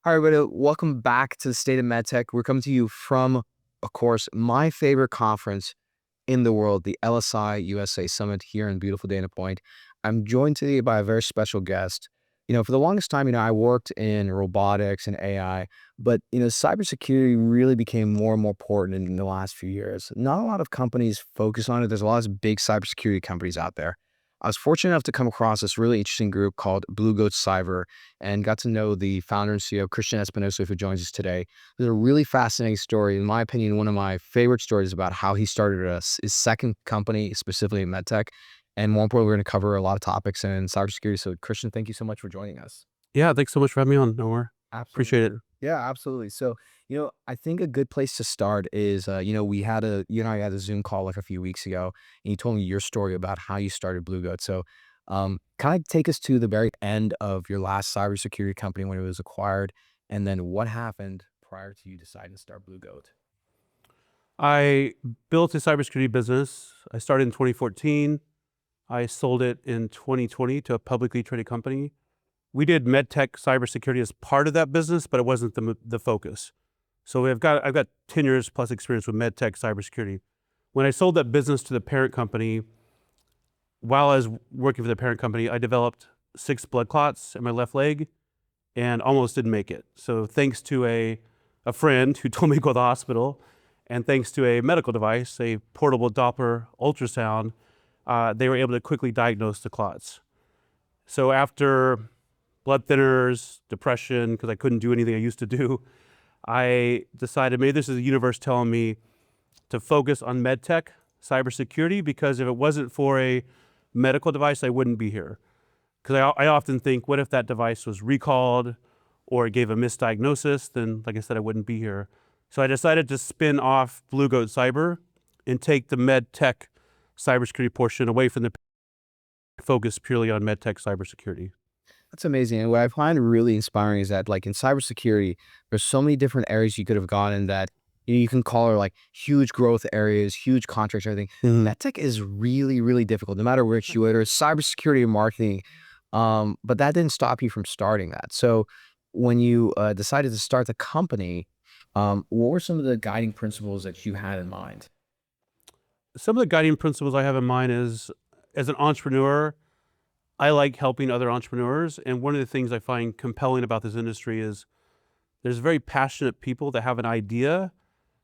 Hi, everybody. Welcome back to the State of Medtech. We're coming to you from, of course, my favorite conference in the world, the LSI USA Summit here in beautiful Dana Point. I'm joined today by a very special guest. For the longest time, I worked in robotics and AI, but, cybersecurity really became more and more important in the last few years. Not a lot of companies focus on it. There's a lot of big cybersecurity companies out there. I was fortunate enough to come across this really interesting group called Blue Goat Cyber and got to know the founder and CEO, Christian Espinosa, who joins us today. There's a really fascinating story. In my opinion, one of my favorite stories about how he started his second company, specifically in medtech. And more importantly, we're going to cover a lot of topics in cybersecurity. So, Christian, thank you so much for joining us. Yeah, thanks so much for having me on, Noah. Appreciate it. Yeah, absolutely. So, I think a good place to start is, you and I had a Zoom call like a few weeks ago, and you told me your story about how you started Blue Goat. So, kind of take us to the very end of your last cybersecurity company when it was acquired, and then what happened prior to you deciding to start Blue Goat? I built a cybersecurity business. I started in 2014. I sold it in 2020 to a publicly traded company. We did medtech cybersecurity as part of that business, but it wasn't the focus. So I've got 10 years plus experience with medtech cybersecurity. When I sold that business to the parent company, while I was working for the parent company, I developed 6 blood clots in my left leg and almost didn't make it. So thanks to a friend who told me to go to the hospital, and thanks to a medical device, a portable Doppler ultrasound, they were able to quickly diagnose the clots. So after blood thinners, depression, because I couldn't do anything I used to do, I decided maybe this is the universe telling me to focus on medtech cybersecurity, because if it wasn't for a medical device, I wouldn't be here. Because I often think, what if that device was recalled or it gave a misdiagnosis? Then, like I said, I wouldn't be here. So I decided to spin off Blue Goat Cyber and take the medtech cybersecurity portion away from the focus purely on medtech cybersecurity. That's amazing. And what I find really inspiring is that, like in cybersecurity, there's so many different areas you could have gone in that you can call it like huge growth areas, huge contracts, everything. Medtech is really, really difficult, no matter which you enter, cybersecurity and marketing. But that didn't stop you from starting that. So when you decided to start the company, what were some of the guiding principles that you had in mind? Some of the guiding principles I have in mind is, as an entrepreneur, I like helping other entrepreneurs. And one of the things I find compelling about this industry is there's very passionate people that have an idea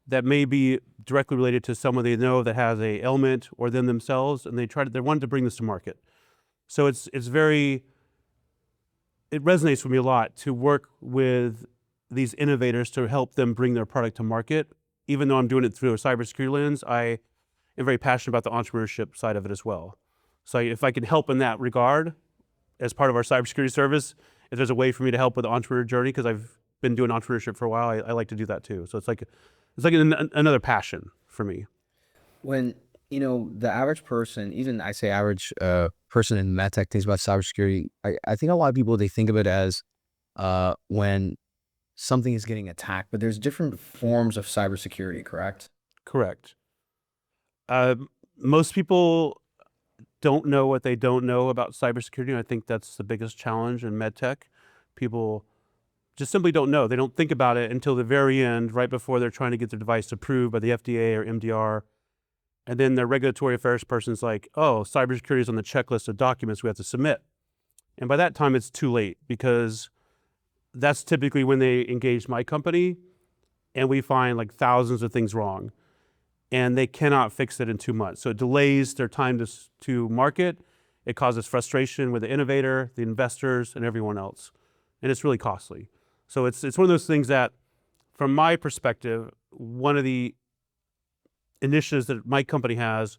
that may be directly related to someone they know that has a ailment or them themselves, and they want to bring this to market. So it resonates with me a lot to work with these innovators to help them bring their product to market. Even though I'm doing it through a cybersecurity lens, I am very passionate about the entrepreneurship side of it as well. So if I can help in that regard as part of our cybersecurity service, if there's a way for me to help with the entrepreneur journey, because I've been doing entrepreneurship for a while, I like to do that too. So it's like another passion for me. When, the average person, even I say average person in medtech thinks about cybersecurity, I think a lot of people, they think of it as when something is getting attacked, but there's different forms of cybersecurity, correct? Correct. Most people don't know what they don't know about cybersecurity, and I think that's the biggest challenge in medtech. People just simply don't know. They don't think about it until the very end, right before they're trying to get their device approved by the FDA or MDR. And then their regulatory affairs person's like, oh, cybersecurity is on the checklist of documents we have to submit. And by that time, it's too late, because that's typically when they engage my company, and we find like thousands of things wrong, and they cannot fix it in 2 months. So it delays their time to market. It causes frustration with the innovator, the investors, and everyone else. And it's really costly. So it's one of those things that, from my perspective, one of the initiatives that my company has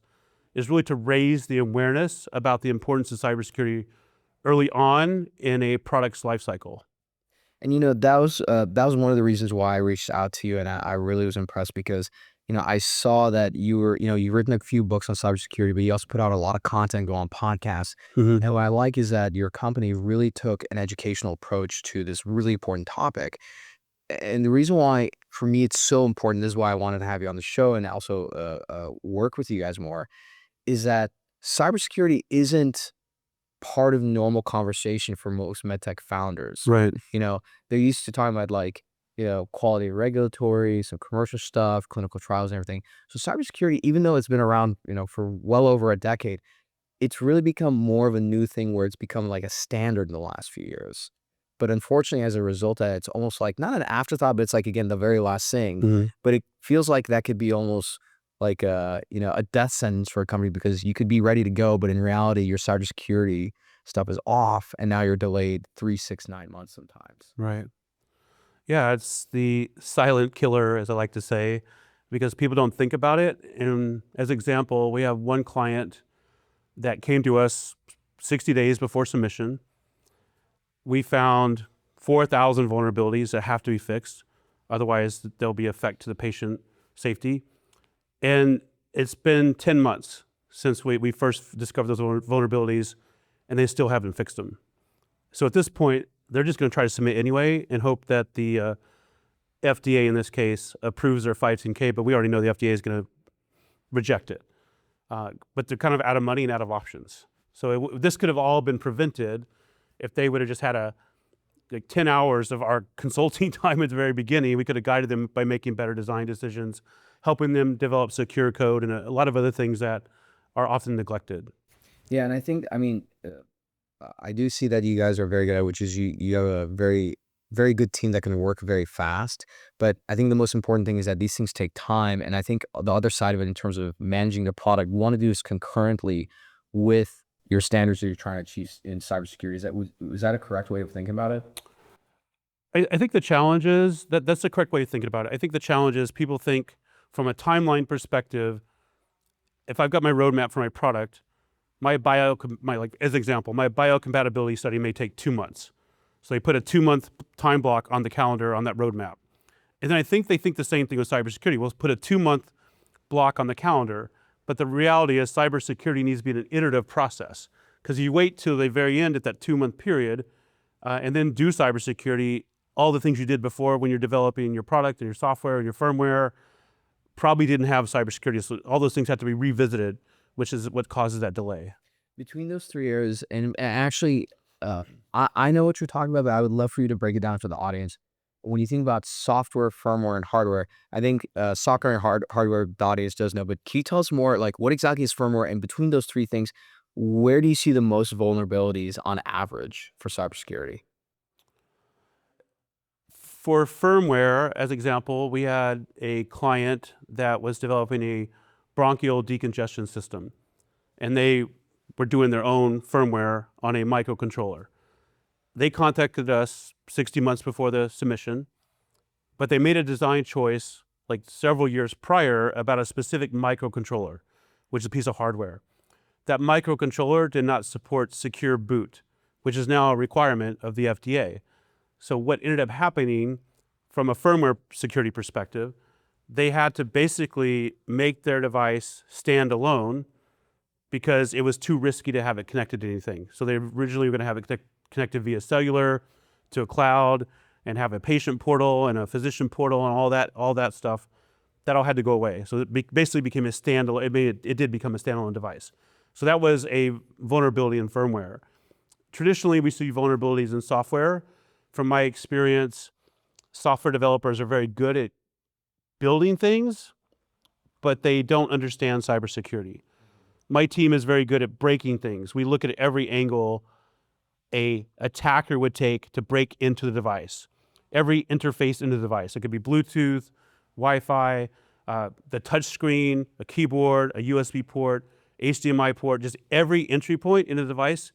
is really to raise the awareness about the importance of cybersecurity early on in a product's life cycle. And that was one of the reasons why I reached out to you, and I really was impressed because I saw that you've written a few books on cybersecurity, but you also put out a lot of content, go on podcasts. Mhm. And what I like is that your company really took an educational approach to this really important topic. And the reason why, for me, it's so important, this is why I wanted to have you on the show and also work with you guys more, is that cybersecurity isn't part of normal conversation for most medtech founders. Right. You know, they're used to talking about like, quality regulatory, some commercial stuff, clinical trials and everything. So cybersecurity, even though it's been around, for well over a decade, it's really become more of a new thing where it's become like a standard in the last few years. But unfortunately, as a result of that, it's almost like not an afterthought, but it's like again the very last thing. Mhm. But it feels like that could be almost like a death sentence for a company because you could be ready to go, but in reality, your cybersecurity stuff is off, and now you're delayed 3, 6, 9 months sometimes. Right. Yeah, it's the silent killer, as I like to say, because people don't think about it. And as example, we have one client that came to us 60 days before submission. We found 4,000 vulnerabilities that have to be fixed. Otherwise, there'll be effect to the patient safety. And it's been 10 months since we first discovered those vulnerabilities, and they still haven't fixed them. So at this point, they're just going to try to submit anyway and hope that the FDA in this case approves their 510(k), but we already know the FDA is going to reject it. But they're kind of out of money and out of options. So this could have all been prevented if they would have just had like 10 hours of our consulting time at the very beginning. We could have guided them by making better design decisions, helping them develop secure code, and a lot of other things that are often neglected. Yeah, and I think, I mean, I do see that you guys are very good at, which is you have a very, very good team that can work very fast. But I think the most important thing is that these things take time. And I think the other side of it in terms of managing the product, you want to do this concurrently with your standards that you're trying to achieve in cybersecurity. Is that a correct way of thinking about it? I think the challenge is that's the correct way of thinking about it. I think the challenge is people think from a timeline perspective, if I've got my roadmap for my product, as example, my biocompatibility study may take 2 months. So they put a 2-month time block on the calendar on that roadmap. And then I think they think the same thing with cybersecurity. We'll put a 2-month block on the calendar, but the reality is cybersecurity needs to be an iterative process, because you wait till the very end at that 2-month period and then do cybersecurity, all the things you did before when you're developing your product and your software and your firmware probably didn't have cybersecurity. So all those things have to be revisited, which is what causes that delay. Between those three areas, and actually, I know what you're talking about, but I would love for you to break it down for the audience. When you think about software, firmware, and hardware, I think software and hardware, the audience does know, but can you tell us more, like what exactly is firmware? And between those three things, where do you see the most vulnerabilities on average for cybersecurity? For firmware, as example, we had a client that was developing a bronchial decongestion system, and they were doing their own firmware on a microcontroller. They contacted us 60 months before the submission, but they made a design choice like several years prior about a specific microcontroller, which is a piece of hardware. That microcontroller did not support secure boot, which is now a requirement of the FDA. So what ended up happening from a firmware security perspective, they had to basically make their device stand alone because it was too risky to have it connected to anything. So they originally were going to have it connected via cellular to a cloud and have a patient portal and a physician portal and all that stuff. That all had to go away. So it basically became a standalone. It did become a standalone device. So that was a vulnerability in firmware. Traditionally, we see vulnerabilities in software. From my experience, software developers are very good at building things, but they don't understand cybersecurity. My team is very good at breaking things. We look at every angle a attacker would take to break into the device. Every interface into the device. It could be Bluetooth, Wi-Fi, the touch screen, a keyboard, a USB port, HDMI port, just every entry point in the device.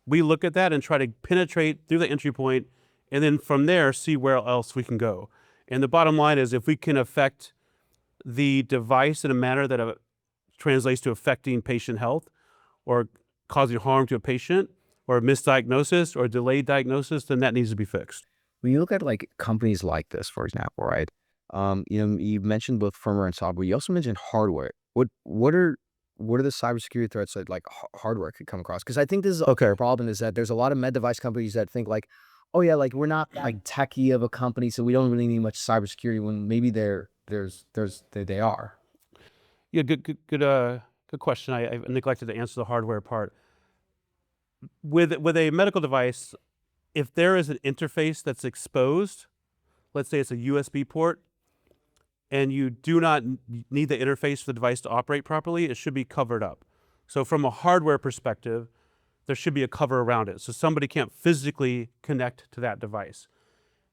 We look at that and try to penetrate through the entry point, and then from there, see where else we can go. And the bottom line is, if we can affect the device in a manner that translates to affecting patient health or causing harm to a patient or a misdiagnosis or a delayed diagnosis, then that needs to be fixed. When you look at like companies like this, for example, right? You mentioned both firmware and software. You also mentioned hardware. What are the cybersecurity threats that like hardware could come across? Because I think this is Okay. a problem is that there's a lot of med device companies that think like, oh yeah, like we're not like techie of a company, so we don't really need much cybersecurity. When maybe they are. Yeah, good question. I neglected to answer the hardware part. With a medical device, if there is an interface that's exposed, let's say it's a USB port, and you do not need the interface for the device to operate properly, it should be covered up. So from a hardware perspective, there should be a cover around it, so somebody can't physically connect to that device.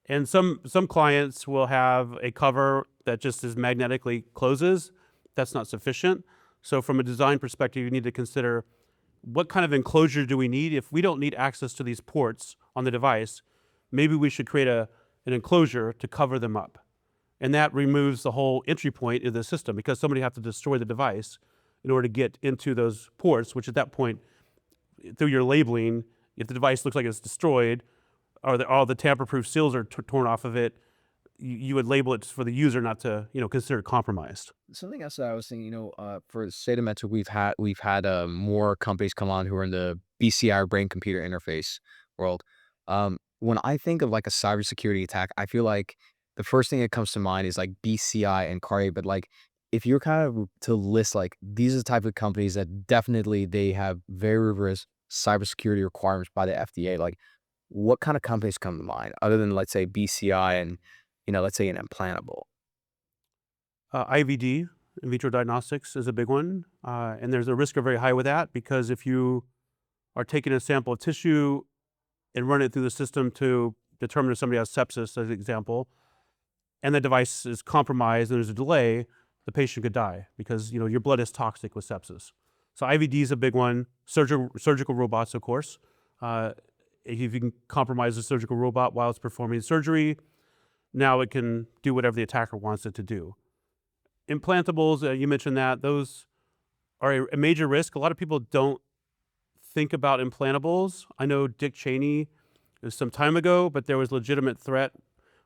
And some clients will have a cover that just is magnetically closes. That's not sufficient. So from a design perspective, you need to consider what kind of enclosure do we need? If we don't need access to these ports on the device, maybe we should create an enclosure to cover them up. And that removes the whole entry point in the system, because somebody has to destroy the device in order to get into those ports, which at that point, through your labeling, if the device looks like it's destroyed, or all the tamper-proof seals are torn off of it, you would label it for the user not to, consider it compromised. Something else that I was thinking, for State of Medtech, we've had more companies come on who are in the BCI, brain computer interface world. When I think of like a cybersecurity attack, I feel like the first thing that comes to mind is like BCI and cardiac. But like, if you're kind of to list like these are the type of companies that definitely they have very rigorous cybersecurity requirements by the FDA. Like, what kind of companies come to mind other than let's say BCI and let's say an implantable? IVD, in vitro diagnostics, is a big one. And there's a risk very high with that, because if you are taking a sample of tissue and run it through the system to determine if somebody has sepsis, as an example, and the device is compromised and there's a delay, the patient could die because your blood is toxic with sepsis. So IVD is a big one. Surgical robots, of course. If you can compromise a surgical robot while it's performing surgery, now it can do whatever the attacker wants it to do. Implantables, you mentioned that. Those are a major risk. A lot of people don't think about implantables. I know Dick Cheney, it was some time ago, but there was legitimate threat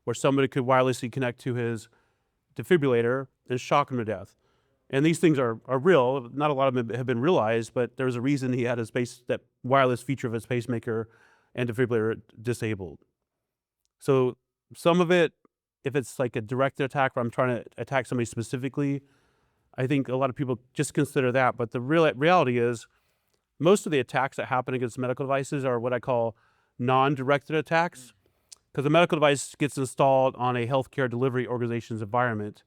where somebody could wirelessly connect to his defibrillator and shock him to death. And these things are real. Not a lot of them have been realized, but there's a reason he had that wireless feature of his pacemaker and defibrillator disabled. So some of it, if it's like a direct attack where I'm trying to attack somebody specifically, I think a lot of people just consider that. But the reality is, most of the attacks that happen against medical devices are what I call non-directed attacks, because the medical device gets installed on a healthcare delivery organization's environment,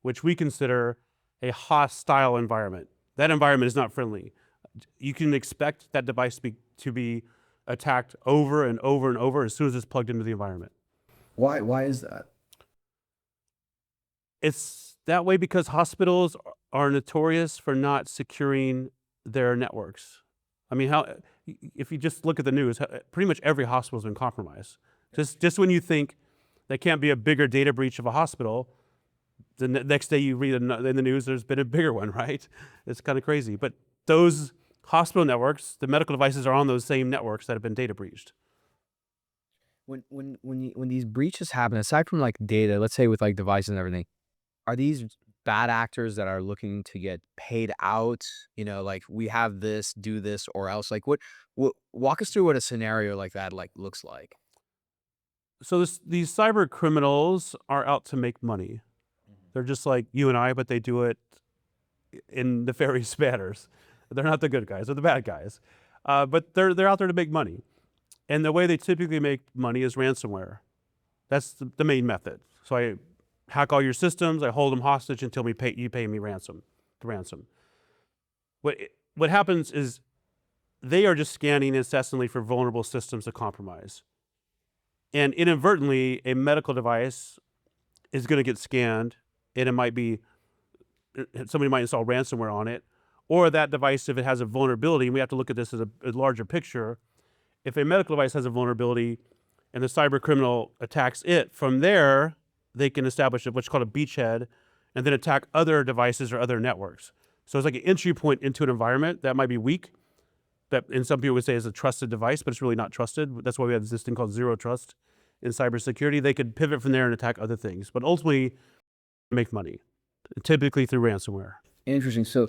which we consider a hostile environment. That environment is not friendly. You can expect that device to be attacked over and over and over as soon as it's plugged into the environment. Why is that? It's that way because hospitals are notorious for not securing their networks. I mean, if you just look at the news, pretty much every hospital has been compromised. Just when you think there can't be a bigger data breach of a hospital, the next day you read in the news there's been a bigger one, right? It's kind of crazy. But those hospital networks, the medical devices are on those same networks that have been data breached. When these breaches happen, aside from like data, let's say with like devices and everything, are these bad actors that are looking to get paid out? Like we have this, do this, or else. Like what walk us through what a scenario like that like looks like. So these cyber criminals are out to make money. They're just like you and I, but they do it in nefarious manners. They're not the good guys; they're the bad guys. But they're out there to make money, and the way they typically make money is ransomware. That's the main method. So I hack all your systems, I hold them hostage until you pay me ransom. What happens is they are just scanning incessantly for vulnerable systems to compromise, and inadvertently, a medical device is going to get scanned, and it might be somebody might install ransomware on it, or that device, if it has a vulnerability, and we have to look at this as a larger picture. If a medical device has a vulnerability and the cyber criminal attacks it, from there, they can establish what's called a beachhead and then attack other devices or other networks. So it's like an entry point into an environment that might be weak, that and some people would say is a trusted device, but it's really not trusted. That's why we have this thing called zero trust in cybersecurity. They could pivot from there and attack other things, but ultimately make money, typically through ransomware. Interesting. So,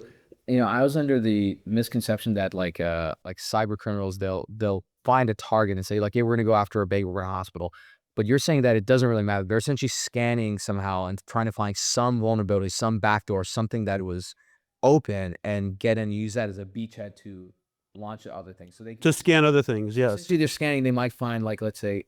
I was under the misconception that like cyber criminals, they'll find a target and say like, "Hey, we're gonna go after a big hospital." But you're saying that it doesn't really matter. They're essentially scanning somehow and trying to find some vulnerability, some backdoor, something that was open, and use that as a beachhead to. launch other things. So they To scan other things, yes. essentially they're scanning. They might find like, let's say,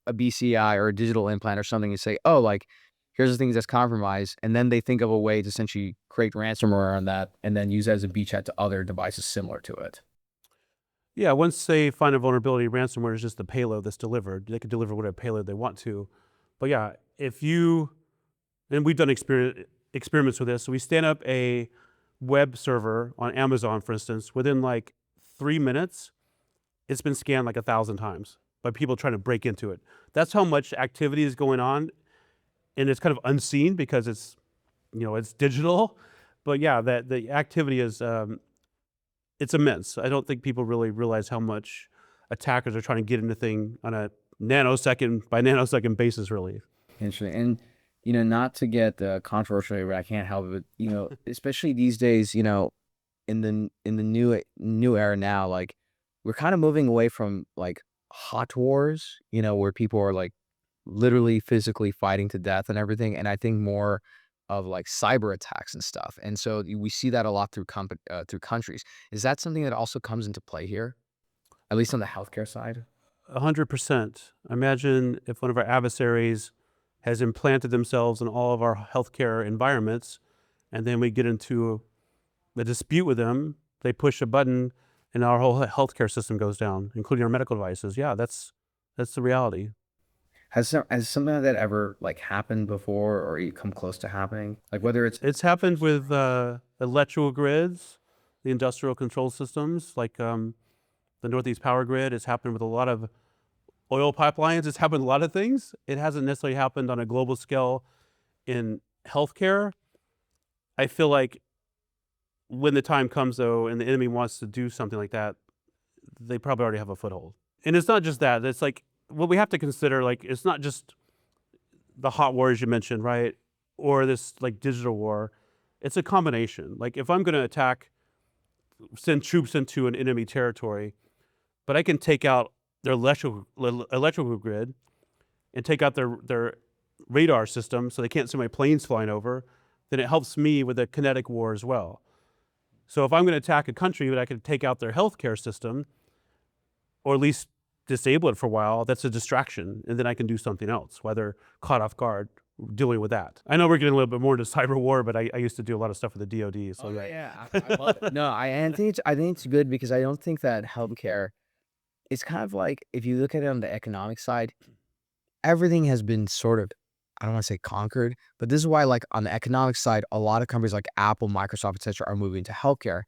a BCI or a digital implant or something, and say, oh, like here's the things that's compromised, and then they think of a way to essentially create ransomware on that, and then use it as a beachhead to other devices similar to it. Yeah, once they find a vulnerability, ransomware is just the payload that's delivered. They can deliver whatever payload they want to. But yeah, and we've done experiments with this. So we stand up a web server on Amazon, for instance, within like 3 minutes, it's been scanned like 1,000 times by people trying to break into it. That's how much activity is going on, and it's kind of unseen because it's digital. But yeah, that the activity is it's immense. I don't think people really realize how much attackers are trying to get into thing on a nanosecond by nanosecond basis, really. Interesting. And, not to get controversial, but I can't help it, but, especially these days, in the new era now, like we're kind of moving away from like hot wars, where people are like literally physically fighting to death and everything. And I think more of like cyber attacks and stuff. And so we see that a lot through through countries. Is that something that also comes into play here, at least on the healthcare side? 100%. Imagine if one of our adversaries has implanted themselves in all of our healthcare environments, and then we get into a dispute with them, they push a button, and our whole healthcare system goes down, including our medical devices. Yeah, that's the reality. Has something like that ever like happened before, or you come close to happening? Like whether it's It's happened with electrical grids, the industrial control systems, like the Northeast Power Grid. It's happened with a lot of oil pipelines. It's happened with a lot of things. It hasn't necessarily happened on a global scale in healthcare. I feel like when the time comes, though, and the enemy wants to do something like that, they probably already have a foothold. And it's not just that. It's like what we have to consider, like, it's not just the hot wars you mentioned, right? Or this like digital war. It's a combination. Like if I'm going to send troops into an enemy territory, but I can take out their electrical grid and take out their radar system so they can't see my planes flying over, then it helps me with a kinetic war as well. So if I'm going to attack a country, but I can take out their healthcare system, or at least disable it for a while, that's a distraction, and then I can do something else, whether caught off guard, dealing with that. I know we're getting a little bit more into cyber war, but I used to do a lot of stuff with the DoD. So yeah, I love it. No, I think it's good because I don't think that healthcare, it's kind of like if you look at it on the economic side, everything has been sort of, I don't want to say conquered, but this is why like on the economic side, a lot of companies like Apple, Microsoft, etc., are moving to healthcare.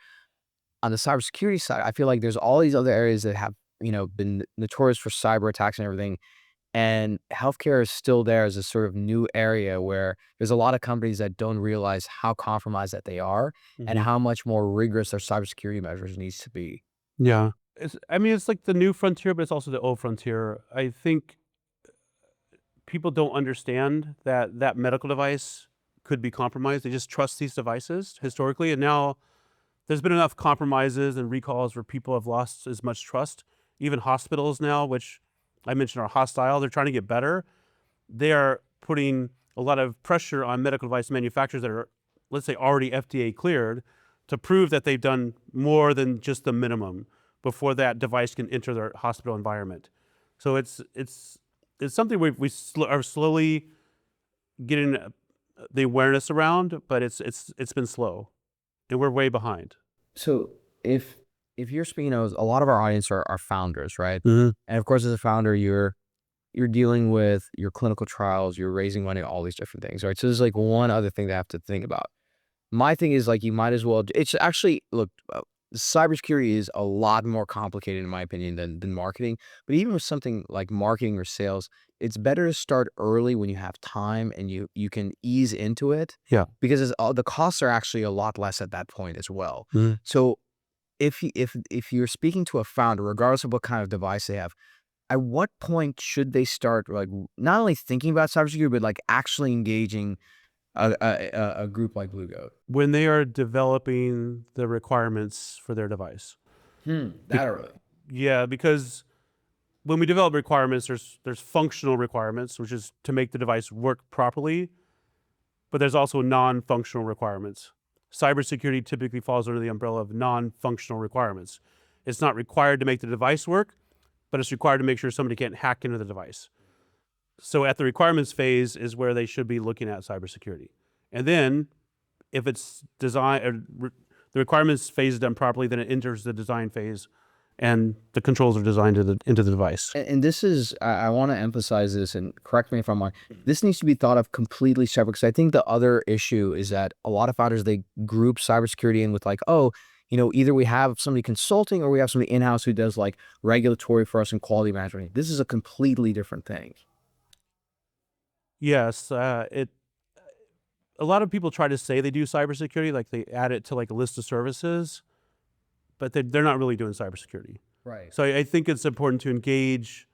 On the cybersecurity side, I feel like there's all these other areas that have, been notorious for cyber attacks and everything. And healthcare is still there as a sort of new area where there's a lot of companies that don't realize how compromised that they are and how much more rigorous their cybersecurity measures needs to be. yeah, it's like the new frontier, but it's also the old frontier. I think people don't understand that medical device could be compromised. They just trust these devices historically, and now there's been enough compromises and recalls where people have lost as much trust. Even hospitals now, which I mentioned are hostile, they're trying to get better. They are putting a lot of pressure on medical device manufacturers that are, let's say, already FDA cleared to prove that they've done more than just the minimum before that device can enter their hospital environment. So it's something we are slowly getting the awareness around, but it's been slow, and we're way behind. So if you're speaking of, a lot of our audience are founders, right? Mhm. And of course, as a founder, you're dealing with your clinical trials, you're raising money, all these different things, right? So there's like one other thing they have to think about. My thing is like you might as well. It's actually look, cybersecurity is a lot more complicated in my opinion than marketing. But even with something like marketing or sales, it's better to start early when you have time and you can ease into it. Yeah. Because the costs are actually a lot less at that point as well. Mhm. So if you're speaking to a founder, regardless of what kind of device they have, at what point should they start like not only thinking about cybersecurity but like actually engaging a group like Blue Goat? When they are developing the requirements for their device. That early. Yeah, because when we develop requirements, there's functional requirements, which is to make the device work properly, but there's also non-functional requirements. Cybersecurity typically falls under the umbrella of non-functional requirements It's not required to make the device work, but it's required to make sure somebody can't hack into the device. So at the requirements phase is where they should be looking at cybersecurity. And then if it's design, the requirements phase is done properly, then it enters the design phase and the controls are designed into the device. And this is, I want to emphasize this, and correct me if I'm wrong, this needs to be thought of completely separate, because I think the other issue is that a lot of founders, they group cybersecurity in with like, oh, either we have somebody consulting or we have somebody in-house who does like regulatory for us and quality management. This is a completely different thing. Yes, a lot of people try to say they do cybersecurity, like they add it to like a list of services, but they're not really doing cybersecurity. Right. So I think it's important to engage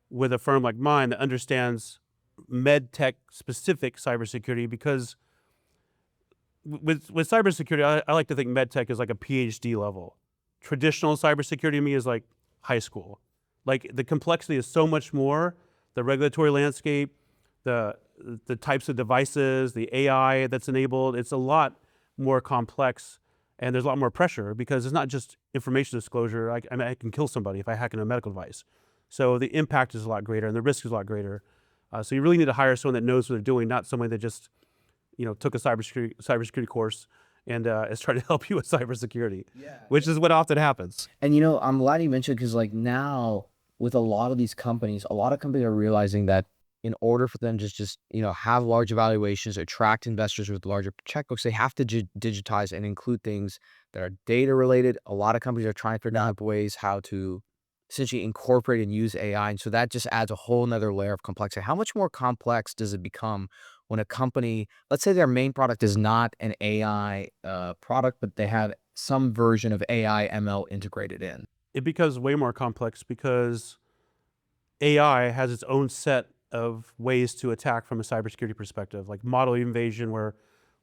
with a firm like mine that understands med tech specific cybersecurity, because with cybersecurity, I like to think med tech is like a PhD level. Traditional cybersecurity to me is like high school. Like the complexity is so much more, the regulatory landscape, the types of devices, the AI that's enabled, it's a lot more complex, and there's a lot more pressure because it's not just information disclosure. I can kill somebody if I hack into a medical device. So the impact is a lot greater and the risk is a lot greater. So you really need to hire someone that knows what they're doing, not someone that just took a cybersecurity course and is trying to help you with cybersecurity, which is what often happens. And I'm glad you mentioned, because like now with a lot of these companies, a lot of companies are realizing that in order for them to just have large evaluations, attract investors with larger checkbooks, they have to digitize and include things that are data related. A lot of companies are trying to figure out ways how to essentially incorporate and use AI. And so that just adds a whole nother layer of complexity. How much more complex does it become when a company, let's say their main product is not an AI product, but they have some version of AI ML integrated in? It becomes way more complex because AI has its own set of ways to attack from a cybersecurity perspective, like model invasion, where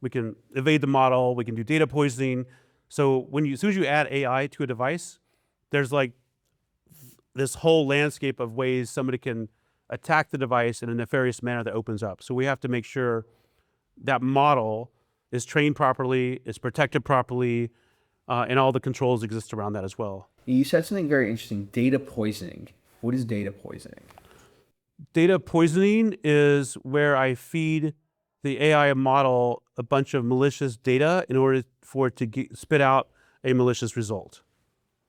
we can evade the model, we can do data poisoning. So as soon as you add AI to a device, there's like this whole landscape of ways somebody can attack the device in a nefarious manner that opens up. So we have to make sure that model is trained properly, is protected properly, and all the controls exist around that as well. You said something very interesting, data poisoning. What is data poisoning? Data poisoning is where I feed the AI model a bunch of malicious data in order for it to spit out a malicious result.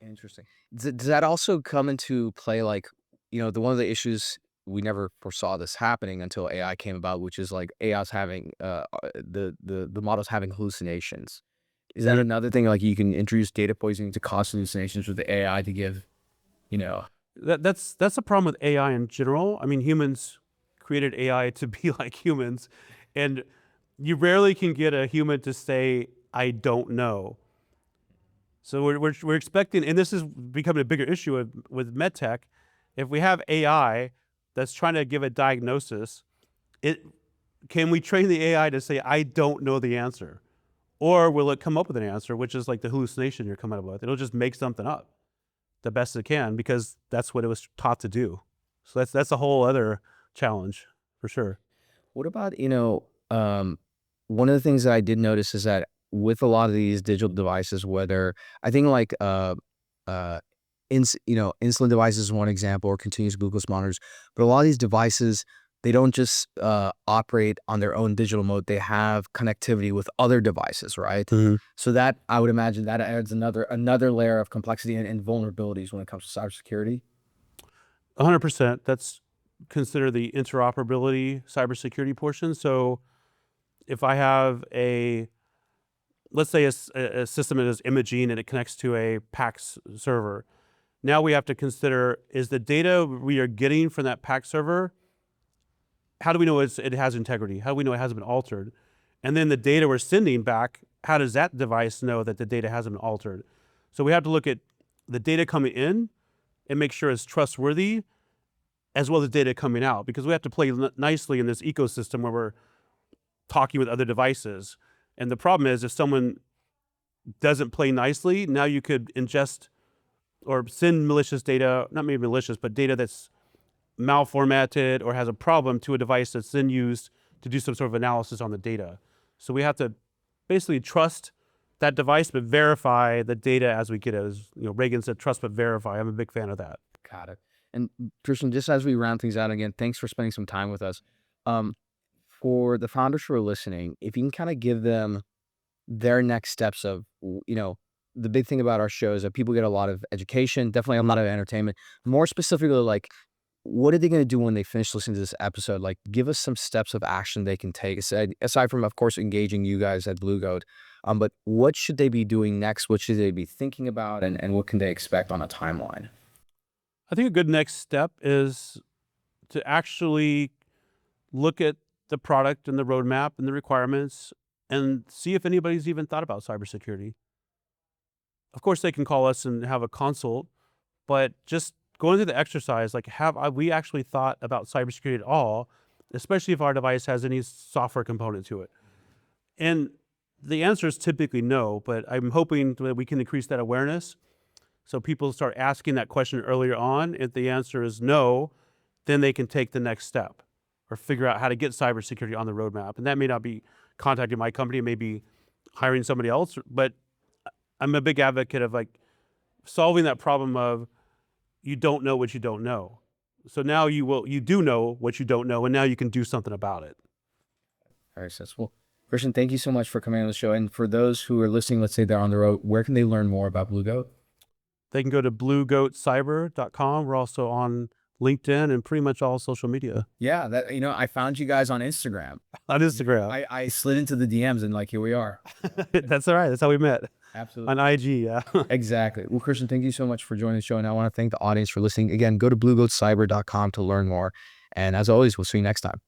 Interesting. Does that also come into play, like, one of the issues, we never foresaw this happening until AI came about, which is like AI's having the models having hallucinations. Is that another thing? Like you can introduce data poisoning to cause hallucinations with the AI to give, That's a problem with AI in general. I mean, humans created AI to be like humans, and you rarely can get a human to say, "I don't know." So we're expecting, and this is becoming a bigger issue with medtech. If we have AI that's trying to give a diagnosis, can we train the AI to say, "I don't know the answer," or will it come up with an answer, which is like the hallucination you're coming up with? It'll just make something up the best it can because that's what it was taught to do. So that's a whole other challenge for sure. what about, one of the things that I did notice is that with a lot of these digital devices, whether I think like, uh, insulin devices is one example, or continuous glucose monitors, but a lot of these devices, they don't just operate on their own digital mode. They have connectivity with other devices, right? Mhm. So that, I would imagine, that adds another layer of complexity and vulnerabilities when it comes to cybersecurity. 100%. That's consider the interoperability cybersecurity portion. So if I have let's say a system that is imaging and it connects to a PACS server, now we have to consider, is the data we are getting from that PACS server, how do we know it has integrity? How do we know it hasn't been altered? And then the data we're sending back, how does that device know that the data hasn't been altered? So we have to look at the data coming in and make sure it's trustworthy, as well as data coming out, because we have to play nicely in this ecosystem where we're talking with other devices. And the problem is, if someone doesn't play nicely, now you could ingest or send malicious data, not maybe malicious, but data that's malformatted or has a problem to a device that's then used to do some sort of analysis on the data. So we have to basically trust that device, but verify the data as we get it. As Reagan said, trust but verify. I'm a big fan of that. Got it. And Christian, just as we round things out again, thanks for spending some time with us. For the founders who are listening, if you can kind of give them their next steps of, the big thing about our show is that people get a lot of education, definitely a lot of entertainment. More specifically, like, what are they going to do when they finish listening to this episode? Like, give us some steps of action they can take, aside from, of course, engaging you guys at Blue Goat. But what should they be doing next? What should they be thinking about? And what can they expect on a timeline? I think a good next step is to actually look at the product and the roadmap and the requirements and see if anybody's even thought about cybersecurity. Of course, they can call us and have a consult, but just going through the exercise, like, have we actually thought about cybersecurity at all, especially if our device has any software component to it? And the answer is typically no, but I'm hoping that we can increase that awareness so people start asking that question earlier on. If the answer is no, then they can take the next step or figure out how to get cybersecurity on the roadmap. And that may not be contacting my company, it may be hiring somebody else, but I'm a big advocate of like solving that problem of you don't know what you don't know. So now you do know what you don't know, and now you can do something about it. Very sensible. Christian, thank you so much for coming on the show. And for those who are listening, let's say they're on the road, where can they learn more about Blue Goat? They can go to bluegoatcyber.com. We're also on LinkedIn and pretty much all social media. Yeah, that I found you guys on Instagram. On Instagram. I slid into the DMs and here we are. That's all right. That's how we met. Absolutely. On IG, yeah. Exactly. Well, Christian, thank you so much for joining the show. And I want to thank the audience for listening. Again, go to bluegoatcyber.com to learn more. And as always, we'll see you next time.